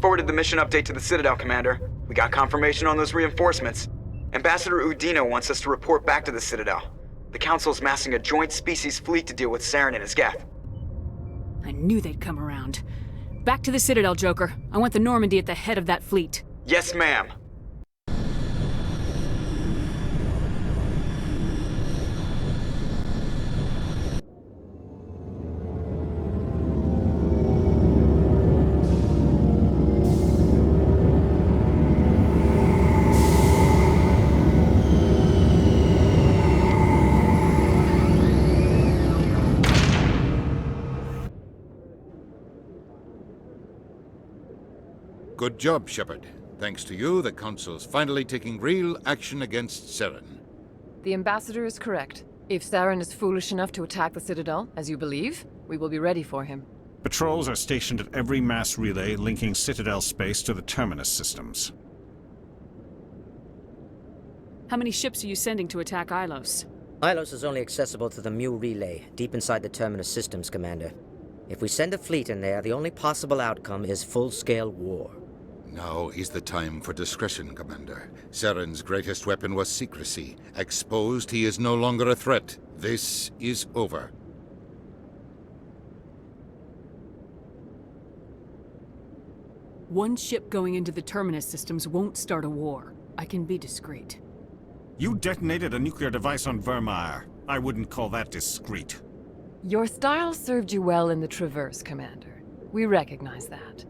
forwarded the mission update to the Citadel, Commander. We got confirmation on those reinforcements. Ambassador Udina wants us to report back to the Citadel. The Council's massing a joint species fleet to deal with Saren and his Geth. I knew they'd come around. Back to the Citadel, Joker. I want the Normandy at the head of that fleet. Yes, ma'am. Good job, Shepard. Thanks to you, the Council's finally taking real action against Saren. The Ambassador is correct. If Saren is foolish enough to attack the Citadel, as you believe, we will be ready for him. Patrols are stationed at every mass relay linking Citadel space to the Terminus systems. How many ships are you sending to attack Ilos? Ilos is only accessible to the Mu relay, deep inside the Terminus systems, Commander. If we send a fleet in there, the only possible outcome is full-scale war. Now is the time for discretion, Commander. Saren's greatest weapon was secrecy. Exposed, he is no longer a threat. This is over. One ship going into the Terminus systems won't start a war. I can be discreet. You detonated a nuclear device on Vermeer. I wouldn't call that discreet. Your style served you well in the Traverse, Commander. We recognize that.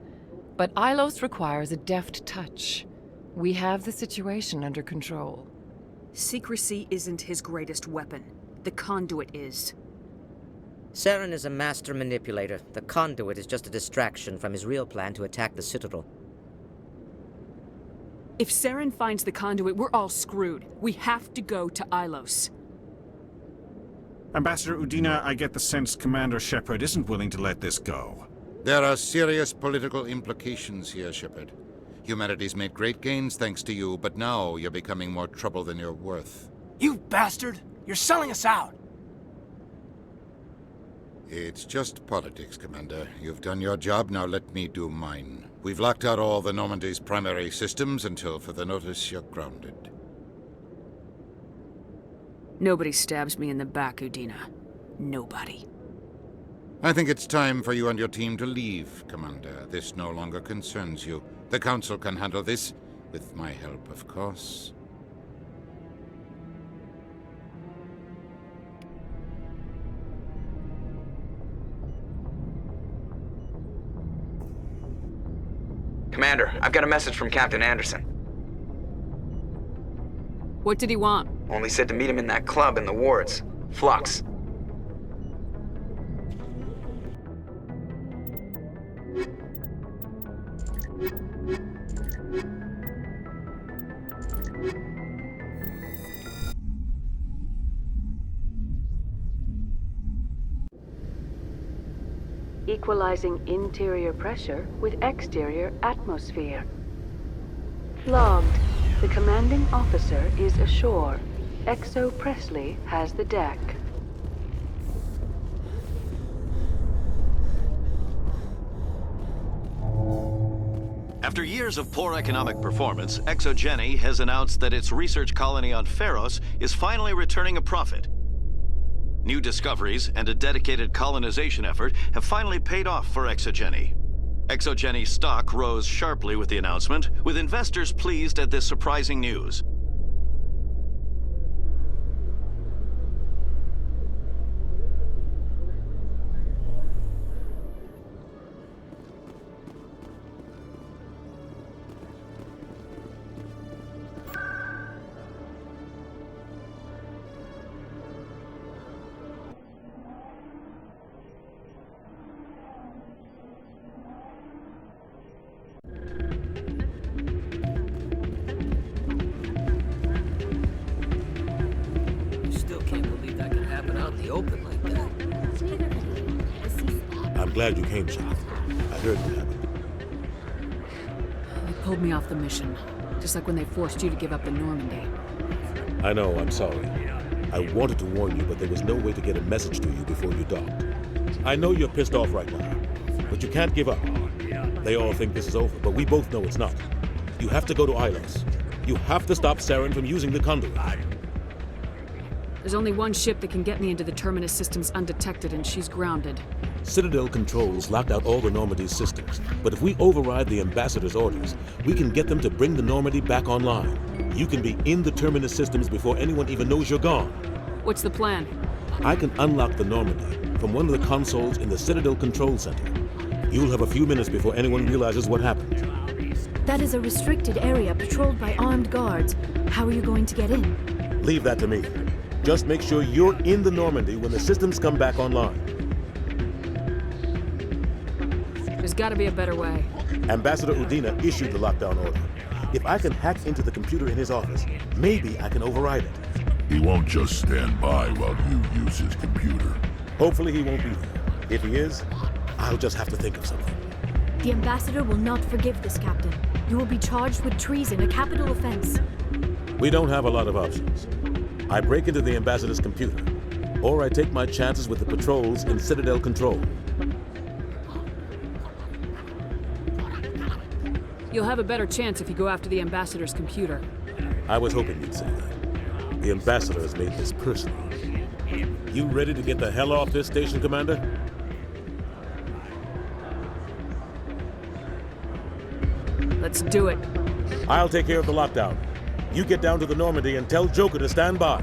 But Ilos requires a deft touch. We have the situation under control. Secrecy isn't his greatest weapon. The conduit is. Saren is a master manipulator. The conduit is just a distraction from his real plan to attack the Citadel. If Saren finds the conduit, we're all screwed. We have to go to Ilos. Ambassador Udina, I get the sense Commander Shepard isn't willing to let this go. There are serious political implications here, Shepard. Humanity's made great gains thanks to you, but now you're becoming more trouble than you're worth. You bastard! You're selling us out! It's just politics, Commander. You've done your job, now let me do mine. We've locked out all the Normandy's primary systems until further notice you're grounded. Nobody stabs me in the back, Udina. Nobody. I think it's time for you and your team to leave, Commander. This no longer concerns you. The Council can handle this, with my help, of course. Commander, I've got a message from Captain Anderson. What did he want? Only said to meet him in that club in the wards. Flux. Equalizing interior pressure with exterior atmosphere. Logged. The commanding officer is ashore. Exo Presley has the deck. After years of poor economic performance, ExoGeni has announced that its research colony on Pharos is finally returning a profit. New discoveries and a dedicated colonization effort have finally paid off for ExoGeni. ExoGeni's stock rose sharply with the announcement, with investors pleased at this surprising news. I'm glad you came, Chief. I heard what happened. They pulled me off the mission, just like when they forced you to give up the Normandy. I know, I'm sorry. I wanted to warn you, but there was no way to get a message to you before you docked. I know you're pissed off right now, but you can't give up. They all think this is over, but we both know it's not. You have to go to Ilos. You have to stop Saren from using the conduit. There's only one ship that can get me into the Terminus systems undetected, and she's grounded. Citadel controls locked out all the Normandy's systems, but if we override the Ambassador's orders, we can get them to bring the Normandy back online. You can be in the Terminus systems before anyone even knows you're gone. What's the plan? I can unlock the Normandy from one of the consoles in the Citadel Control Center. You'll have a few minutes before anyone realizes what happened. That is a restricted area patrolled by armed guards. How are you going to get in? Leave that to me. Just make sure you're in the Normandy when the systems come back online. There's gotta be a better way. Ambassador Udina issued the lockdown order. If I can hack into the computer in his office, maybe I can override it. He won't just stand by while you use his computer. Hopefully he won't be there. If he is, I'll just have to think of something. The Ambassador will not forgive this, Captain. You will be charged with treason, a capital offense. We don't have a lot of options. I break into the Ambassador's computer, or I take my chances with the patrols in Citadel Control. You'll have a better chance if you go after the Ambassador's computer. I was hoping you'd say that. The Ambassador has made this personal. You ready to get the hell off this station, Commander? Let's do it. I'll take care of the lockdown. You get down to the Normandy and tell Joker to stand by.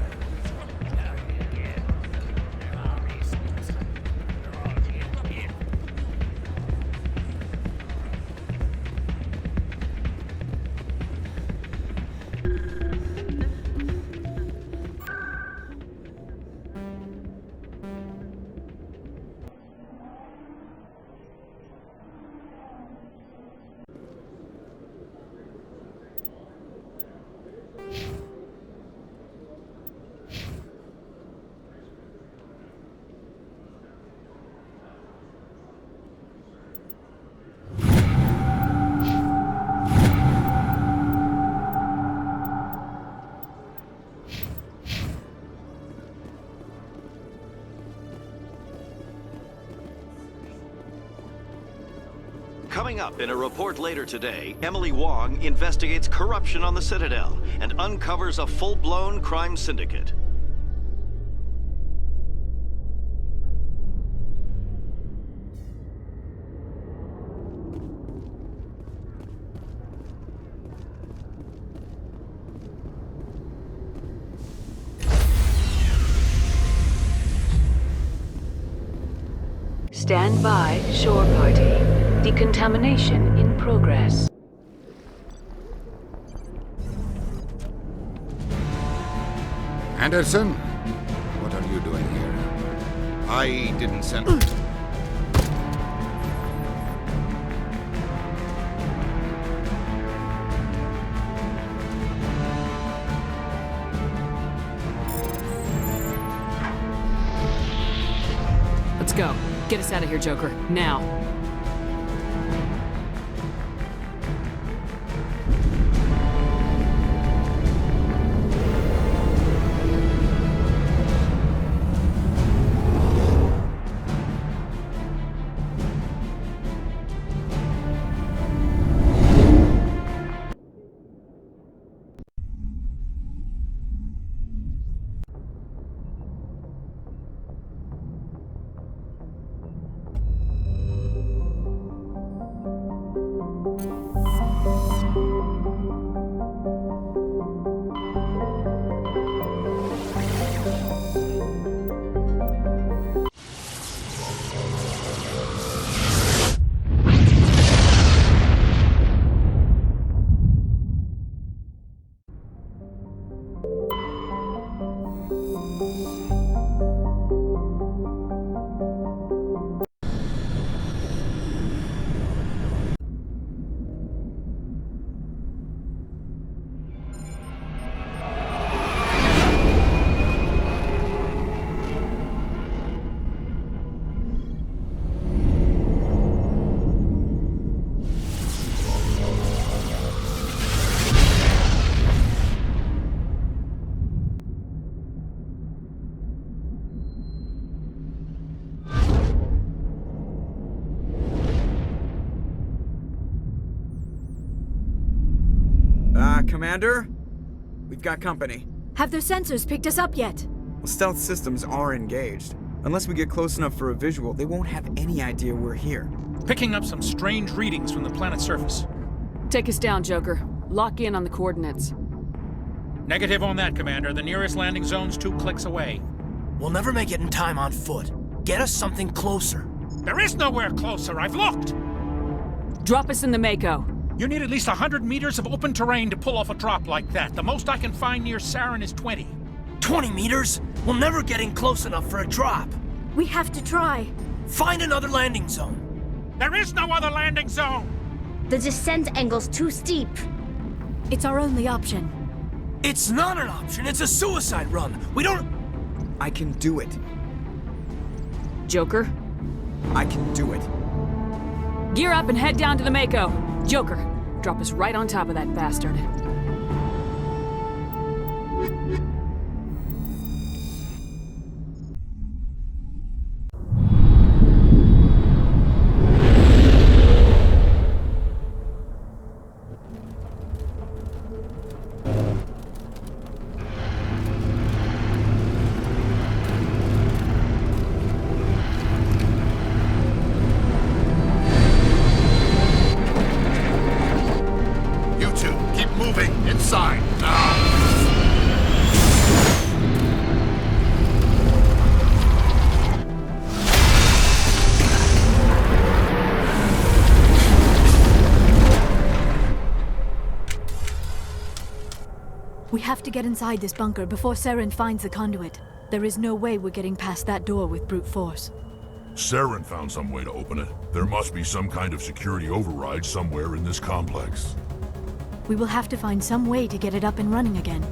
Coming up in a report later today, Emily Wong investigates corruption on the Citadel and uncovers a full-blown crime syndicate. Stand by, shore party. Decontamination in progress. Anderson, what are you doing here? I didn't send... Let's go. Get us out of here, Joker. Now. Commander? We've got company. Have their sensors picked us up yet? Well, stealth systems are engaged. Unless we get close enough for a visual, they won't have any idea we're here. Picking up some strange readings from the planet's surface. Take us down, Joker. Lock in on the coordinates. Negative on that, Commander. The nearest landing zone's 2 clicks away. We'll never make it in time on foot. Get us something closer. There is nowhere closer. I've looked. Drop us in the Mako. You need at least 100 meters of open terrain to pull off a drop like that. The most I can find near Saren is 20. 20 meters? We'll never get in close enough for a drop. We have to try. Find another landing zone. There is no other landing zone! The descent angle's too steep. It's our only option. It's not an option. It's a suicide run. We don't... I can do it. Joker? I can do it. Gear up and head down to the Mako. Joker, drop us right on top of that bastard. We have to get inside this bunker before Saren finds the conduit. There is no way we're getting past that door with brute force. Saren found some way to open it. There must be some kind of security override somewhere in this complex. We will have to find some way to get it up and running again.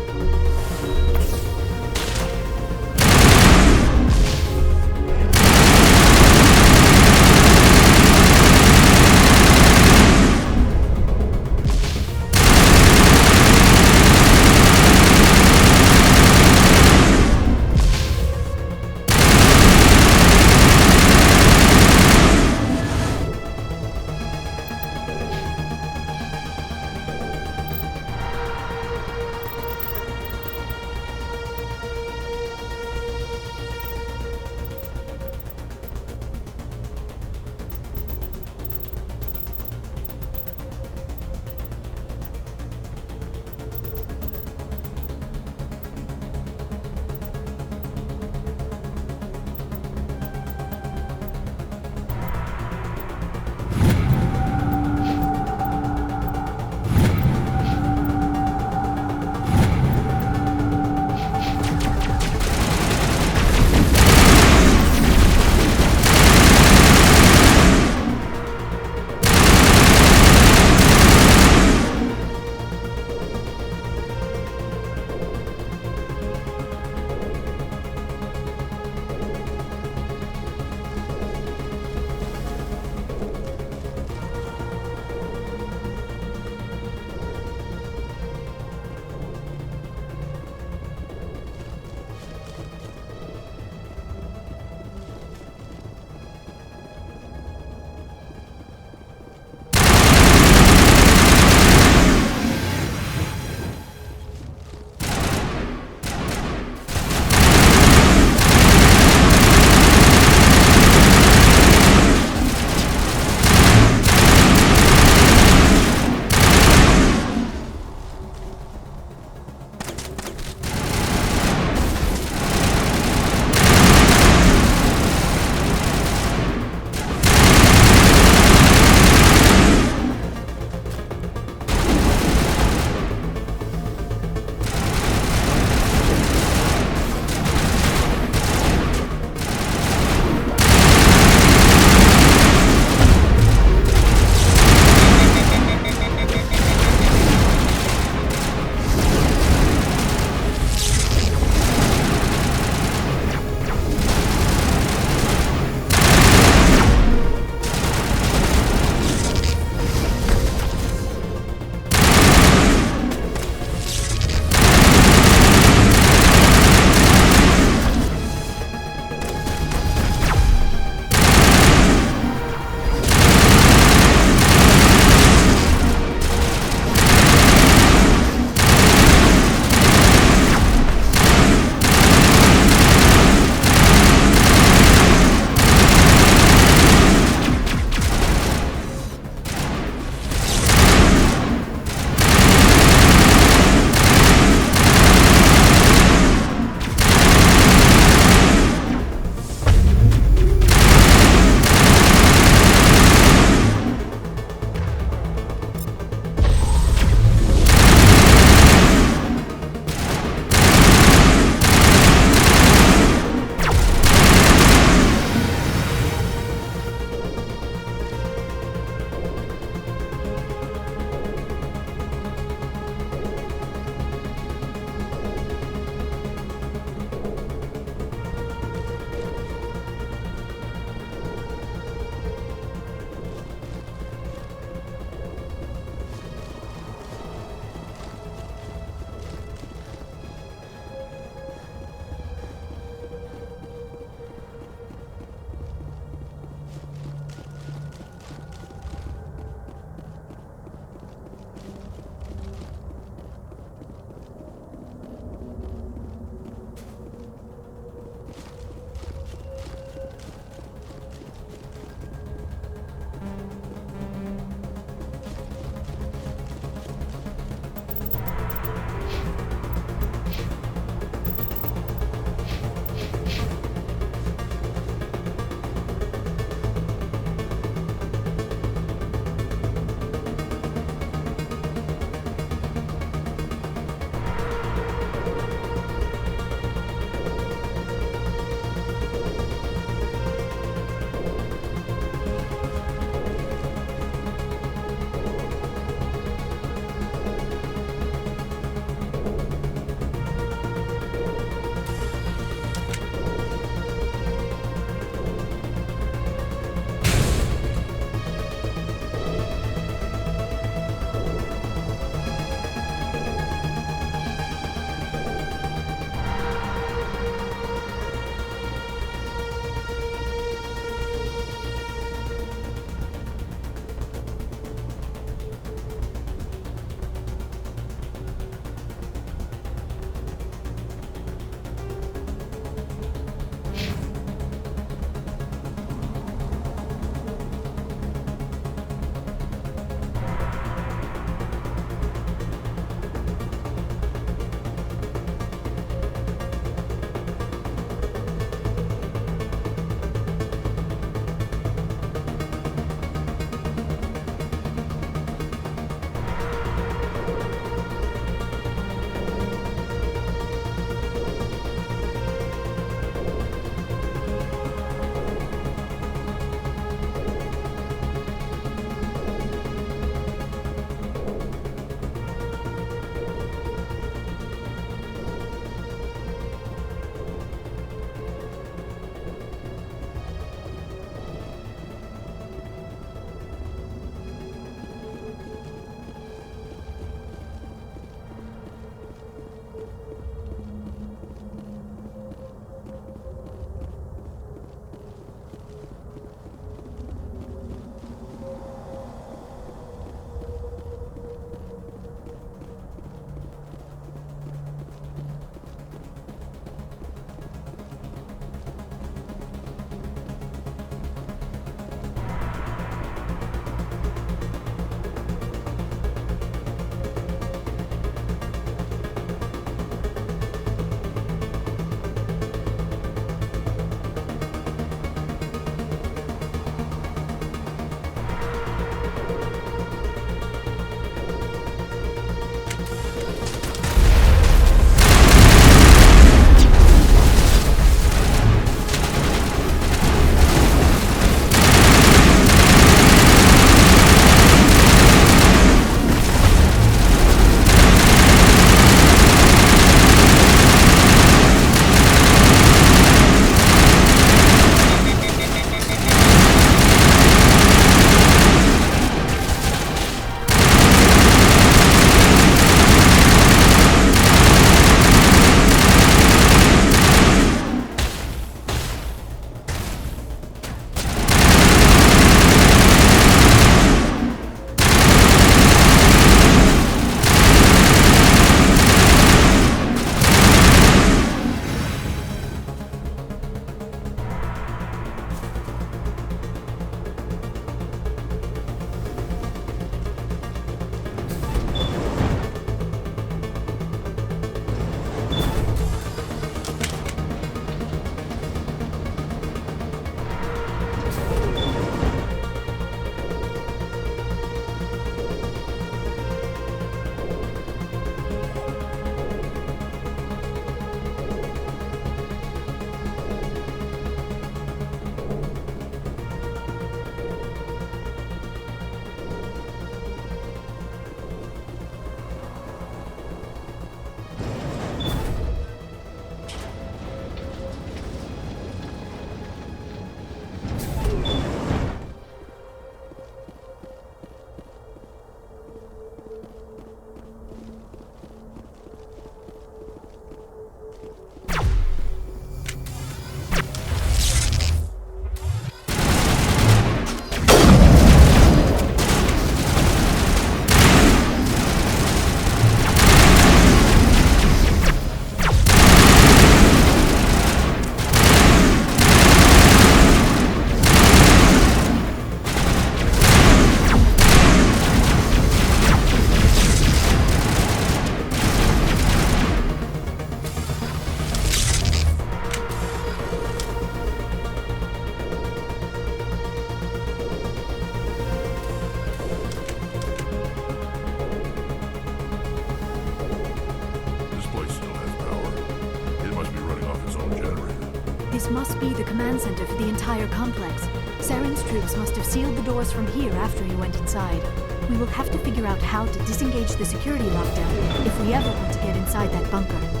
This must be the command center for the entire complex. Saren's troops must have sealed the doors from here after he went inside. We will have to figure out how to disengage the security lockdown if we ever want to get inside that bunker.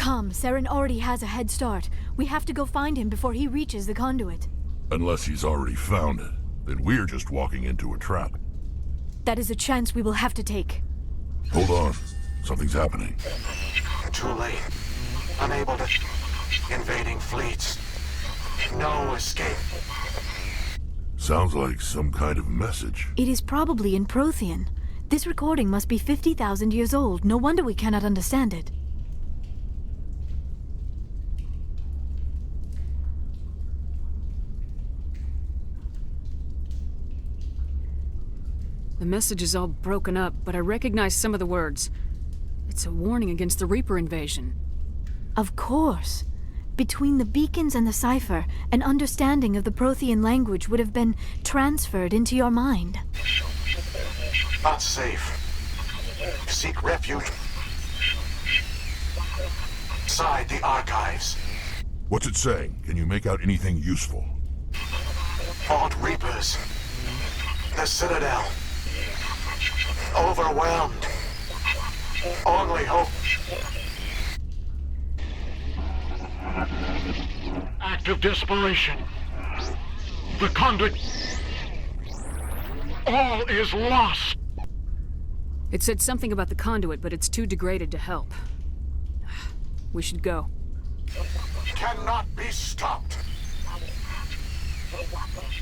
Come, Saren already has a head start. We have to go find him before he reaches the conduit. Unless he's already found it, then we're just walking into a trap. That is a chance we will have to take. Hold on. Something's happening. Too late. Unable to... Invading fleets. No escape. Sounds like some kind of message. It is probably in Prothean. This recording must be 50,000 years old. No wonder we cannot understand it. The message is all broken up, but I recognize some of the words. It's a warning against the Reaper invasion. Of course. Between the beacons and the cipher, an understanding of the Prothean language would have been transferred into your mind. Not safe. Seek refuge inside the archives. What's it saying? Can you make out anything useful? Fought Reapers. The Citadel. Overwhelmed. Only hope. Act of desperation. The conduit. All is lost. It said something about the conduit, but it's too degraded to help. We should go. Cannot be stopped.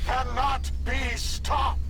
Cannot be stopped.